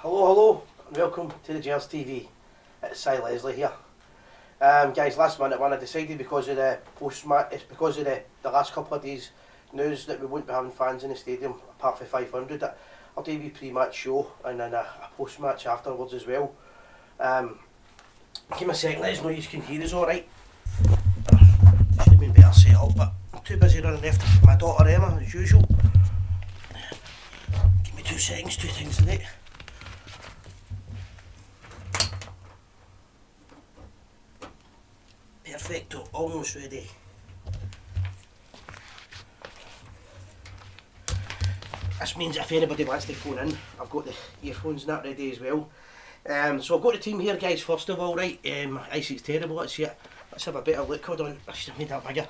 Hello, and welcome to the Gers TV. It's Si Leslie here. Guys, last minute one I decided because of the because of the last couple of days news that we wouldn't be having fans in the stadium apart from 500. That I'll do a wee pre-match show and then a post-match afterwards as well. Give me a second, let us know you can hear us alright. Should have been better set up, but I'm too busy running after my daughter Emma as usual. Give me 2 seconds, two things to do. Perfecto, almost ready. This means if anybody wants to phone in, I've got the earphones and that ready as well. So I've got the team here, guys. First of all, right, ice is terrible, let's see it. Let's have a better look, hold on, I should have made that bigger.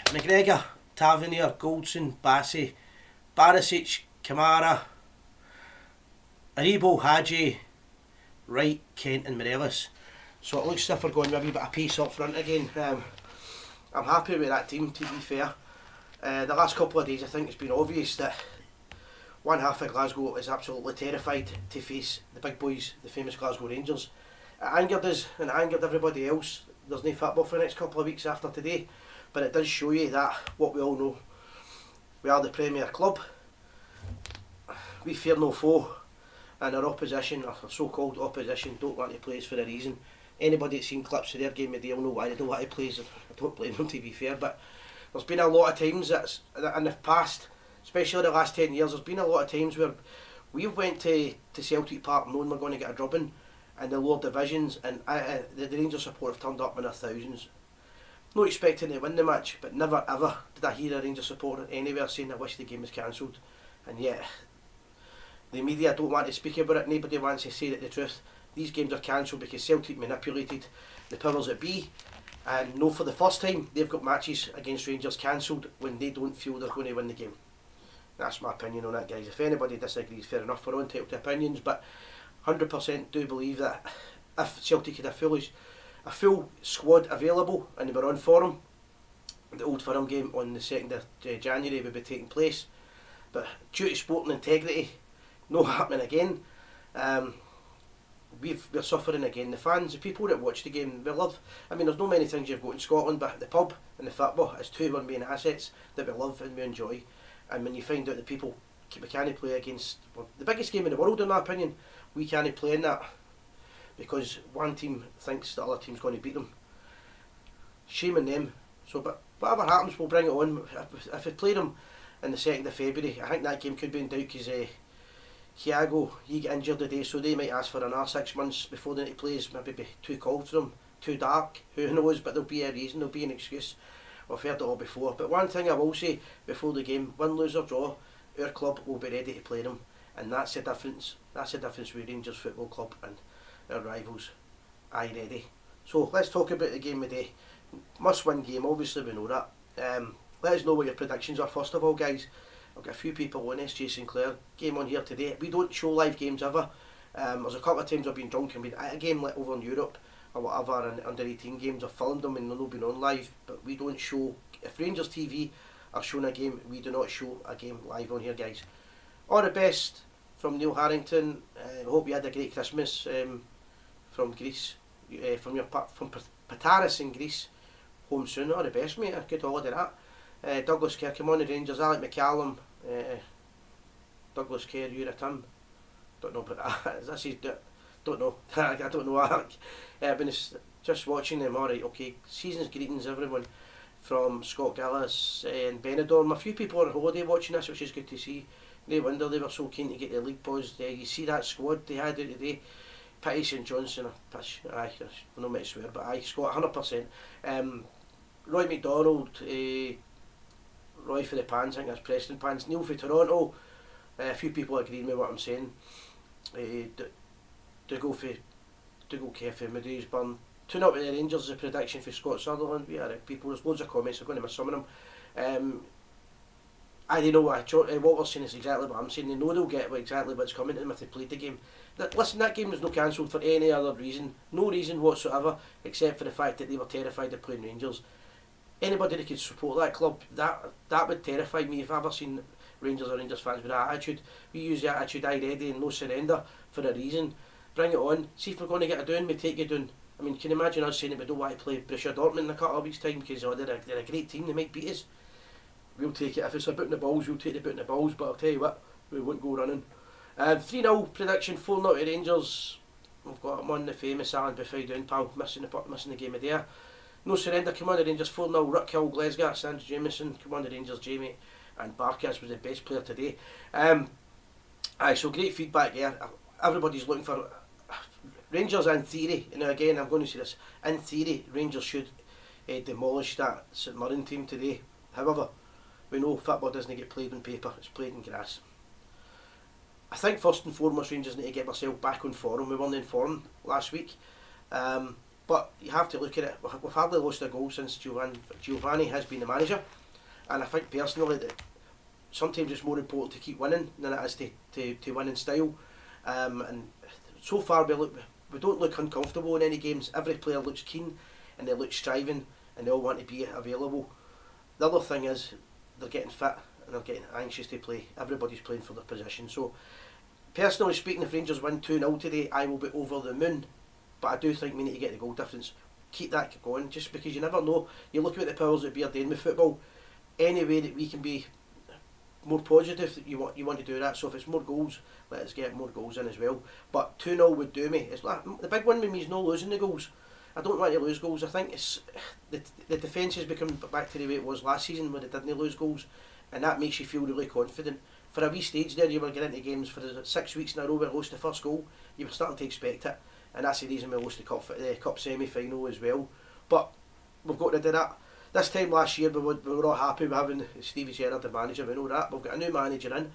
McGregor, Tavernier, Goldson, Bassey, Barisic, Kamara, Aribo, Hadji, Wright, Kent and Morelos. So it looks as if we're going with a wee bit of pace up front again. I'm happy with that team, to be fair. The last couple of days I think it's been obvious that one half of Glasgow is absolutely terrified to face the big boys, the famous Glasgow Rangers. It angered us and it angered everybody else. There's no football for the next couple of weeks after today, but it does show you that what we all know. We are the Premier Club. We fear no foe, and our opposition, our so-called opposition, don't want to play us for a reason. Anybody that's seen clips of their game of the day will know why they don't want to play us. I don't blame them, to be fair, but there's been a lot of times that in the past, especially the last 10 years, there's been a lot of times where we've went to Celtic Park knowing we're going to get a drubbing in the lower divisions, and the Rangers support have turned up in their thousands. Not expecting to win the match, but never ever did I hear a Rangers supporter anywhere saying I wish the game was cancelled. And yet the media don't want to speak about it, nobody wants to say the truth. These games are cancelled because Celtic manipulated the powers that be, and no, for the first time they've got matches against Rangers cancelled when they don't feel they're going to win the game. That's my opinion on that, guys. If anybody disagrees, fair enough, we're entitled to opinions, but 100% do believe that if Celtic had a full squad available and they were on form, the Old Firm game on the 2nd of January would be taking place. But due to sporting integrity, no happening again. We're suffering again. The fans, the people that watch the game, we love. I mean, there's not many things you've got in Scotland, but the pub and the football is two of our main assets that we love and we enjoy. And when you find out that people we can't play against the biggest game in the world, in my opinion, we can't play in that because one team thinks the other team's going to beat them. Shame on them. So, but whatever happens, we'll bring it on. If we play them in the 2nd of February, I think that game could be in doubt because Thiago, he got injured today, so they might ask for another 6 months before the night plays. Maybe be too cold for them, too dark, who knows, but there'll be a reason, there'll be an excuse. We've heard it all before. But one thing I will say before the game, win, lose or draw, our club will be ready to play them, and that's the difference. That's the difference with Rangers Football Club and our rivals. Aye, ready. So let's talk about the game of the day. Must win game, obviously we know that. Let us know what your predictions are first of all, guys. I've got a few people on this. Jay Sinclair, game on here today. We don't show live games ever. There's a couple of times I've been drunk and been at a game like over in Europe or whatever, and under 18 games, I've filmed them and they've not been on live, but we don't show. If Rangers TV are showing a game, we do not show a game live on here, guys. All the best from Neil Harrington. I hope you had a great Christmas from Greece, from Pataris in Greece. Home soon. All the best, mate. A good holiday that. Douglas Kerr, come on the Rangers. Alec McCallum, Douglas Kerr, you're a Tim. Don't know about that. This is, don't know. I don't know Alec. But it's just watching them. Alright, okay. Season's greetings, everyone from Scott Gillis and Benidorm. A few people on holiday watching this, which is good to see. No wonder they were so keen to get the league paused. You see that squad they had out today. Pity St Johnson, aye, I'm not meant to swear, but aye, Scott, 100%. Roy McDonald, Roy for the Pans, I think that's Preston Pans. Neil for Toronto, a few people agreeing with what I'm saying. Dougal Care for Middlesbrough. Tune up with the Rangers as a prediction for Scott Sutherland. We are people, there's loads of comments, I'm going to miss some of them. I don't know what we're saying is exactly what I'm saying. They know they'll get exactly what's coming to them if they played the game. Listen, that game was not cancelled for any other reason. No reason whatsoever, except for the fact that they were terrified of playing Rangers. Anybody that could support that club, that would terrify me. If I've ever seen Rangers or Rangers fans with that attitude. We use the attitude "I ready" and no surrender for a reason. Bring it on. See if we're going to get a down, we take you down. I mean, can you imagine us saying that we don't want to play Borussia Dortmund in a couple of weeks' time because they're a great team, they might beat us. We'll take it. If it's about the balls, we'll take the boot in the balls, but I'll tell you what, we won't go running. 3-0 prediction, 4-0 to Rangers. We've got him on the famous Alan Buffy down, pal, missing the game of the year. No surrender, come on the Rangers, 4-0, Rick Hill, Glesgar, Sanders Jameson, come on the Rangers, Jamie, and Barkas was the best player today. So great feedback there. Everybody's looking for Rangers in theory, and again I'm going to say this, in theory Rangers should demolish that St Mirren team today. However, we know football doesn't get played on paper, it's played in grass. I think first and foremost Rangers need to get themselves back on form. We weren't in form last week, but you have to look at it. We've hardly lost a goal since Giovanni has been the manager, and I think personally that sometimes it's more important to keep winning than it is to win in style. And so far we don't look uncomfortable in any games. Every player looks keen and they look striving and they all want to be available. The other thing is they're getting fit and they're getting anxious to play. Everybody's playing for their position. So personally speaking, if Rangers win 2-0 today, I will be over the moon. But I do think we need to get the goal difference. Keep that going, just because you never know. You look at the powers that be are doing with football. Any way that we can be more positive, you want to do that. So if it's more goals, let us get more goals in as well. But 2-0 would do me. It's like, the big one with me is not losing the goals. I don't want to lose goals. I think it's the defence has become back to the way it was last season where they didn't lose goals, and that makes you feel really confident. For a wee stage there, you were getting into games for the 6 weeks in a row where we lost the first goal. You were starting to expect it, and that's the reason we lost the cup semi-final as well. But we've got to do that. This time last year we were all happy with having Stevie Gerrard the manager, we know that. We've got a new manager in,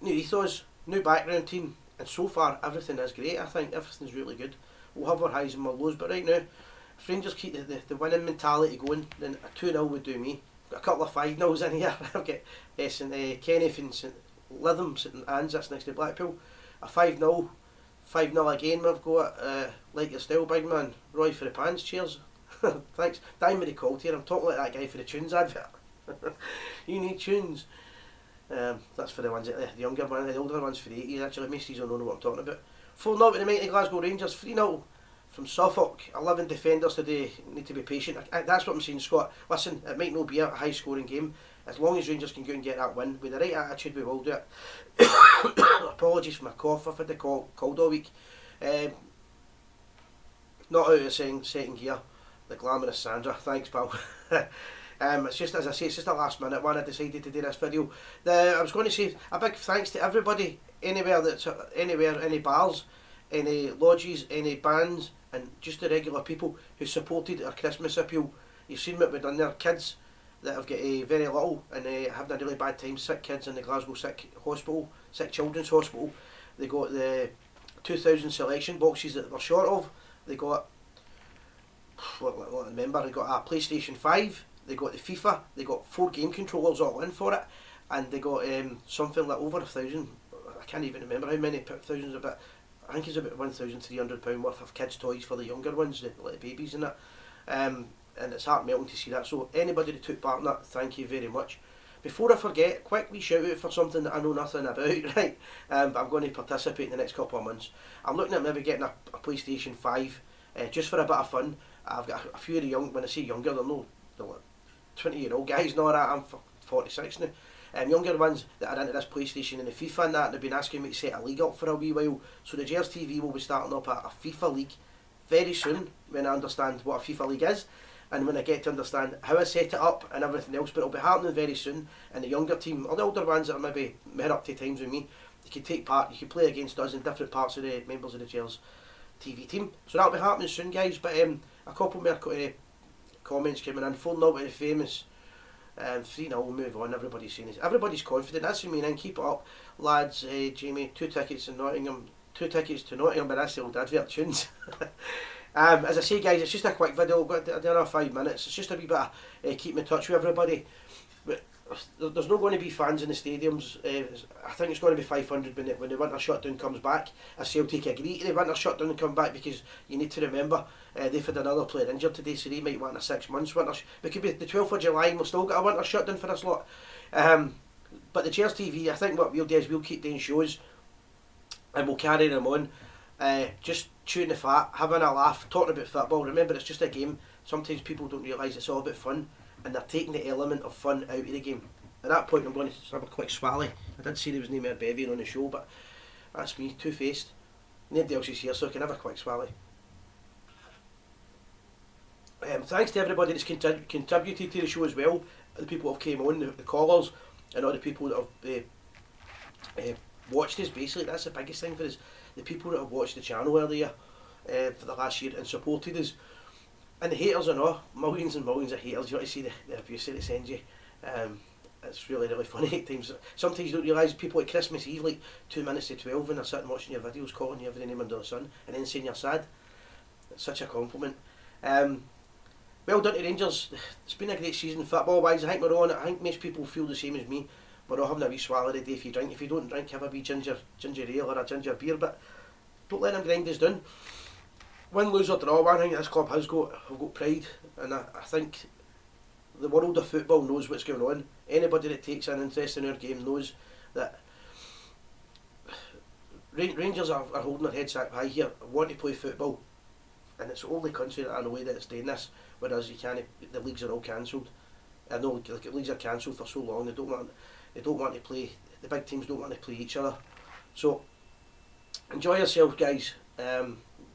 new ethos, new background team, and so far everything is great. I think everything's really good. We'll have our highs and our lows, but right now, if Rangers keep the winning mentality going, then a 2-0 would do me. Got a couple of 5-0s in here. I've got Kenny from St Lytham, St Anne's, that's next to Blackpool. A 5-0 again we've got, like your style, big man. Roy for the pants, cheers. Thanks. Diamond he called here. I'm talking like that guy for the tunes advert. You need tunes. That's for the ones that the younger ones, the older ones for the 80s. Actually, most of these don't know what I'm talking about. 4-0 to the mighty Glasgow Rangers. 3-0 from Suffolk. 11 defenders today. Need to be patient. That's what I'm saying, Scott. Listen, it might not be a high scoring game. As long as Rangers can go and get that win, with the right attitude, we will do it. Apologies for my cough. I've had the cold all week. Not out of second gear. The glamorous Sandra, thanks pal. It's just, as I say, it's just the last minute one I decided to do this video. I was going to say a big thanks to everybody, anywhere, any bars, any lodges, any bands, and just the regular people who supported our Christmas appeal. You've seen what we've done there, kids that have got very little and having a really bad time, sick kids in the Glasgow Sick Children's Hospital. They got the 2000 selection boxes that they're short of. They got, they got a PlayStation 5, they got the FIFA, they got 4 game controllers all in for it, and they got something like over 1,000, I can't even remember how many thousands, but I think it's about £1,300 worth of kids' toys for the younger ones, the little babies and that. And it's heart melting to see that. So anybody that took part in that, thank you very much. Before I forget, quick wee shout out for something that I know nothing about, right? But I'm going to participate in the next couple of months. I'm looking at maybe getting a PlayStation 5, just for a bit of fun. I've got a few of the young, when I say younger, they're no 20-year-old guys and all that. I'm 46 now. Younger ones that are into this PlayStation and the FIFA and that, they've been asking me to set a league up for a wee while. So the Gers TV will be starting up a FIFA league very soon when I understand what a FIFA league is. And when I get to understand how I set it up and everything else, but it'll be happening very soon. And the younger team, or the older ones that are maybe more up to times with me, you can take part, you can play against us in different parts of the members of the Gers TV team. So that'll be happening soon, guys. But a couple more comments coming in. 4-0 to the famous. 3-0, we'll move on. Everybody's saying this. Everybody's confident. That's the meaning. Keep it up, lads. Jamie, 2 tickets in Nottingham. 2 tickets to Nottingham, but that's the old advert tunes. As I say, guys, it's just a quick video. We've got another 5 minutes. It's just a wee bit of keep in touch with everybody. But there's not going to be fans in the stadiums. I think it's going to be 500 when the winter shutdown comes back. If Celtic agree to the winter shutdown and come back, because you need to remember they've had another player injured today, so they might want a 6 months winter. It could be the 12th of July and we've still got a winter shutdown for this lot. But the Gers TV, I think what we'll do is we'll keep doing shows and we'll carry them on. Just chewing the fat, having a laugh, talking about football. Remember, it's just a game. Sometimes people don't realise it's all about fun, and they're taking the element of fun out of the game. At that point, I'm going to have a quick swally. I did say there was no more bevier on the show, but that's me, two-faced. Nobody else is here, so I can have a quick swally. Thanks to everybody that's contributed to the show as well. The people that have came on, the callers, and all the people that have watched us. Basically, that's the biggest thing for us. The people that have watched the channel earlier for the last year and supported us. And the haters and all, millions and millions of haters. You ought to see the abuse that they send you. It's really, really funny at times. Sometimes you don't realise people at Christmas Eve, like 2 minutes to 12, and they're sitting watching your videos, calling you every name under the sun, and then saying you're sad. It's such a compliment. Well done to Rangers. It's been a great season football-wise. I think we're on it. I think most people feel the same as me. We're all having a wee swallow a day if you drink. If you don't drink, have a wee ginger ale or a ginger beer, but don't let them grind us down. Win, lose or draw, one thing this club has got pride, and I think the world of football knows what's going on. Anybody that takes an interest in our game knows that Rangers are holding their heads up high here, want to play football, and it's the only country that I know that it's doing this, whereas the leagues are all cancelled. I know the leagues are cancelled for so long, they don't want to play, the big teams don't want to play each other. So enjoy yourselves, guys.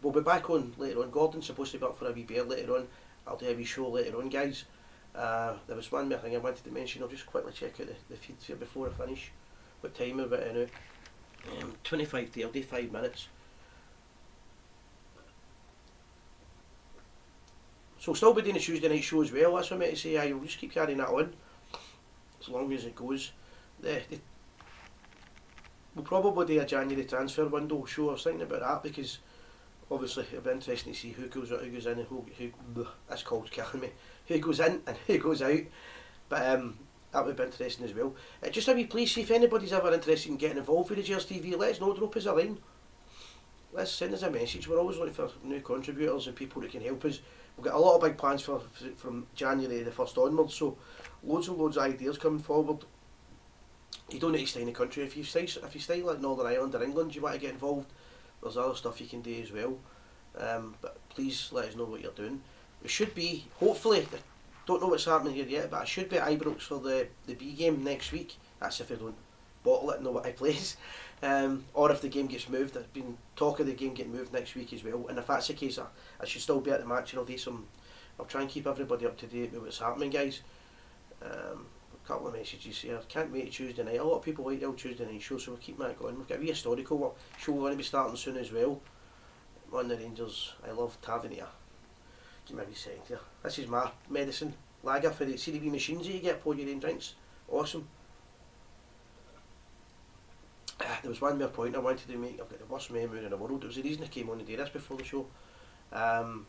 We'll be back on later on. Gordon's supposed to be up for a wee beer later on. I'll do a wee show later on, guys. There was one more thing I wanted to mention. I'll just quickly check out the feeds here before I finish. What time we're about now? 25:30, 5 minutes. So still be doing a Tuesday night show as well. That's what I meant to say. We'll just keep carrying that on as long as it goes. We'll probably do a January transfer window show. I was thinking about that because obviously it'll be interesting to see who goes out, who goes in, and who that's called killing me. Who goes in and who goes out. But that would be interesting as well. Just a wee please, see if anybody's ever interested in getting involved with the Gers TV, let us know, drop us a line. Let's send us a message. We're always looking for new contributors and people that can help us. We've got a lot of big plans from January the 1st onwards, so loads and loads of ideas coming forward. You don't need to stay in the country. If you stay like Northern Ireland or England, you want to get involved, there's other stuff you can do as well. But please let us know what you're doing. We should be, hopefully, I don't know what's happening here yet, but I should be at Ibrox for the B game next week. That's if I don't bottle it and know what I plays. Or if the game gets moved. There's been talk of the game getting moved next week as well, and if that's the case, I should still be at the match, and I'll try and keep everybody up to date with what's happening, guys. A couple of messages here. Can't wait Tuesday night. A lot of people like the old Tuesday night show, so we'll keep that going. We've got a wee historical show we're going to be starting soon as well. On the Rangers, I love Tavernier. Give me a wee second here. This is my medicine lager for the wee machines that you get for your own drinks. Awesome. There was one more point I wanted to make. I've got the worst memory in the world. It was the reason I came on to do this before the show. Let me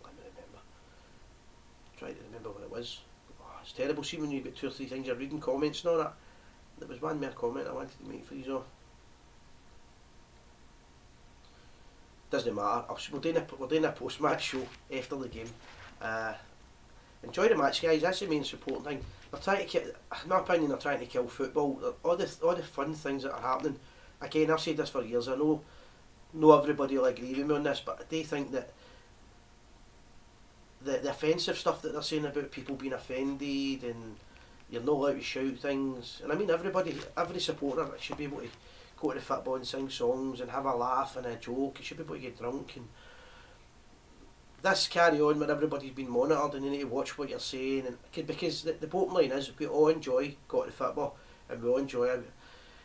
remember. Try to remember what it was. Oh, it's terrible. See when you get 2 or 3 things you're reading comments and all that. There was one more comment I wanted to make for you all. Doesn't matter. We're doing a post-match show after the game. Enjoy the match, guys. That's the main important thing. They're trying to in my opinion, they're trying to kill football. All the fun things that are happening. Again, I've said this for years. I know everybody will agree with me on this, but I do think that the offensive stuff that they're saying about people being offended and you're not allowed to shout things, and I mean every supporter should be able to go to the football and sing songs and have a laugh and a joke. You should be able to get drunk, and this carry on where everybody's been monitored and you need to watch what you're saying, and because the bottom line is we all enjoy going to football and we all enjoy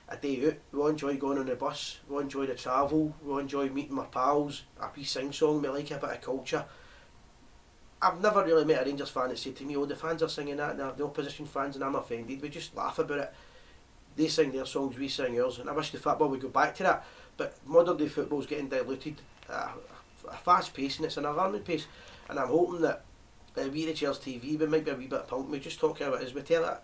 a day out, we all enjoy going on the bus, we all enjoy the travel, we all enjoy meeting my pals, a wee sing song, we like a bit of culture. I've never really met a Rangers fan that said to me, oh, the fans are singing that and the opposition fans and I'm offended. We just laugh about it. They sing their songs, we sing ours, and I wish the football would go back to that, but modern day football's getting diluted at a fast pace, and it's an alarming pace, and I'm hoping that we the Gers TV, we might be a wee bit punk, we just talk about it as we tell it.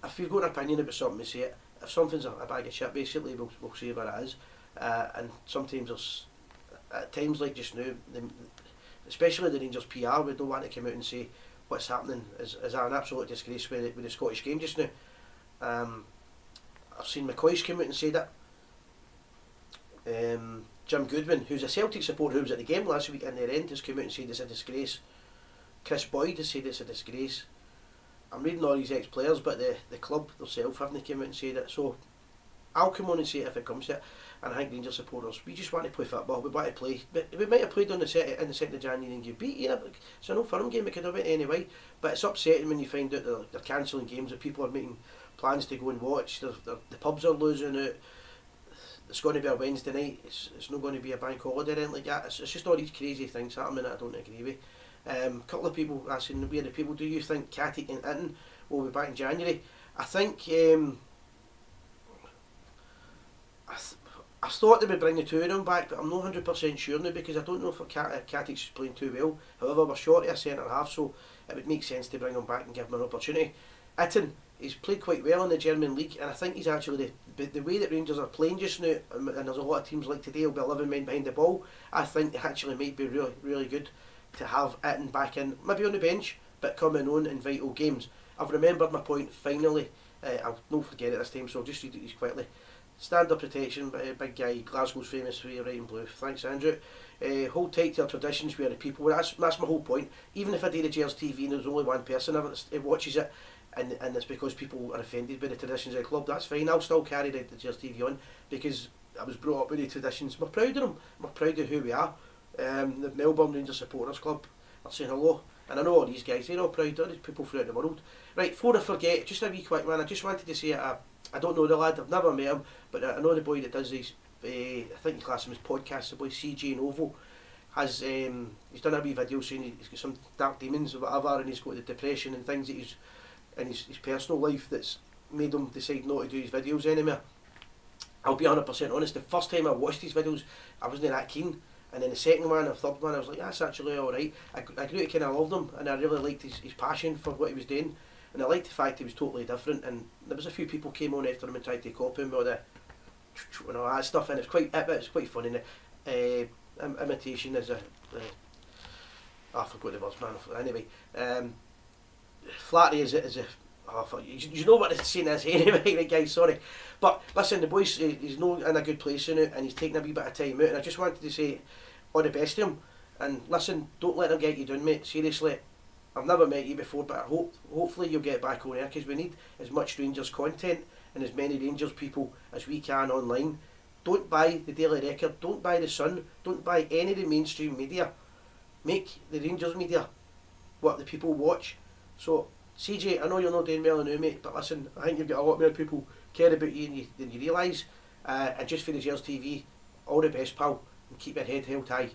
If you've got an opinion about something, we say it. If something's a bag of shit, basically we'll say what it is, and sometimes there's, at times like just now, especially the Rangers PR, we don't want to come out and say, what's happening is an absolute disgrace with the Scottish game just now. I've seen McCoy's come out and said it. Jim Goodwin, who's a Celtic supporter who was at the game last week in their end, has come out and said it's a disgrace. Chris Boyd has said it's a disgrace. I'm reading all these ex-players, but the club themselves haven't come out and said it. So I'll come on and say it if it comes to it. And I think Rangers supporters, we just want to play football. We want to play. But we might have played on the 2nd of January and get beat. You know, it's a no fun game. It could have went anyway. But it's upsetting when you find out they're cancelling games, that people are making plans to go and watch. The pubs are losing out. It's going to be a Wednesday night. It's not going to be a bank holiday or anything like that. It's just all these crazy things happening that I don't agree with. A couple of people asking, where the people, do you think Katic and Itten will be back in January? I think I thought they would bring the two of them back, but I'm not 100% sure now, because I don't know if Katic's playing too well. However, we're short of a centre half, so it would make sense to bring him back and give him an opportunity. Itten, he's played quite well in the German league, and I think he's actually the way that Rangers are playing just now, and there's a lot of teams like today will be 11 men behind the ball. I think it actually might be really, really good to have Itten back in, maybe on the bench, but coming on in vital games. I've remembered my point finally. I'll not forget it this time, so I'll just read it quickly. Standard protection, big guy, Glasgow's famous for red and blue. Thanks, Andrew. Hold tight to our traditions, we are the people. That's my whole point. Even if I do the Gers TV and there's only one person that watches it, and it's because people are offended by the traditions of the club, that's fine. I'll still carry the Gers TV on, because I was brought up with the traditions. We're proud of them. We're proud of who we are. The Melbourne Rangers Supporters Club are saying hello. And I know all these guys, they're all proud of it, people throughout the world. Right, before I forget, just a wee quick man, I just wanted to say, I don't know the lad, I've never met him, but I know the boy that does these, I think he classes him as podcasts, the boy CJ Novo, has he's done a wee video saying he's got some dark demons or whatever, and he's got the depression and things that he's in his personal life that's made him decide not to do his videos anymore. I'll be 100% honest, the first time I watched these videos, I wasn't that keen. And then the second one or third one, I was like, that's actually alright. I grew to kind of love him, and I really liked his passion for what he was doing. And I liked the fact he was totally different. And there was a few people came on after him and tried to copy him with all the and all that stuff, and it's quite funny. Imitation is I forgot the words, man. Anyway, flattery is a you know what the saying is anyway, right, guys, sorry. But listen, the boy's he's not in a good place in it, and he's taking a wee bit of time out, and I just wanted to say all the best to him. And listen, don't let them get you down, mate. Seriously, I've never met you before, but hopefully you'll get back on air, because we need as much Rangers content and as many Rangers people as we can online. Don't buy the Daily Record, don't buy the Sun, don't buy any of the mainstream media. Make the Rangers media what the people watch. So CJ, I know you're not doing well now, mate, but listen, I think you've got a lot more people care about you than you realise. And just for the Gers TV, all the best, pal, and keep your head held high.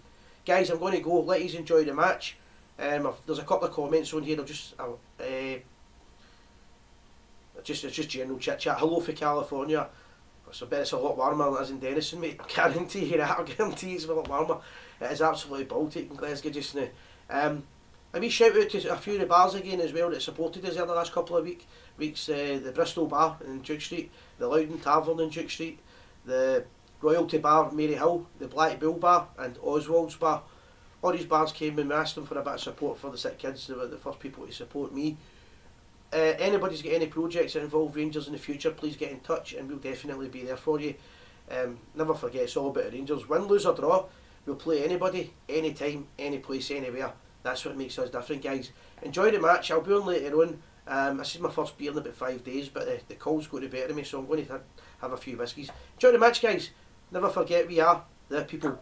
Guys, I'm going to go. Let you enjoy the match. There's a couple of comments on here. It's just general chit chat. Hello for California. I bet it's a lot warmer than it is in Denison, mate. Guarantee you that. I guarantee it's a lot warmer. It is absolutely Baltic in Glasgow just now. A wee shout out to a few of the bars again as well that supported us there the last couple of weeks. The Bristol Bar in Duke Street, the Loudon Tavern in Duke Street, the Royalty Bar Mary Hill, the Black Bull Bar and Oswald's Bar. All these bars came and we asked them for a bit of support for the sick kids. They were the first people to support me. Anybody's got any projects that involve Rangers in the future, please get in touch and we'll definitely be there for you. Never forget, it's all about the Rangers. Win, lose or draw, we'll play anybody, anytime, any place, anywhere. That's what makes us different, guys. Enjoy the match. I'll be on later on. This is my first beer in about 5 days, but the cold's going to better me, so I'm going to have a few whiskies. Enjoy the match, guys. Never forget, we are the people.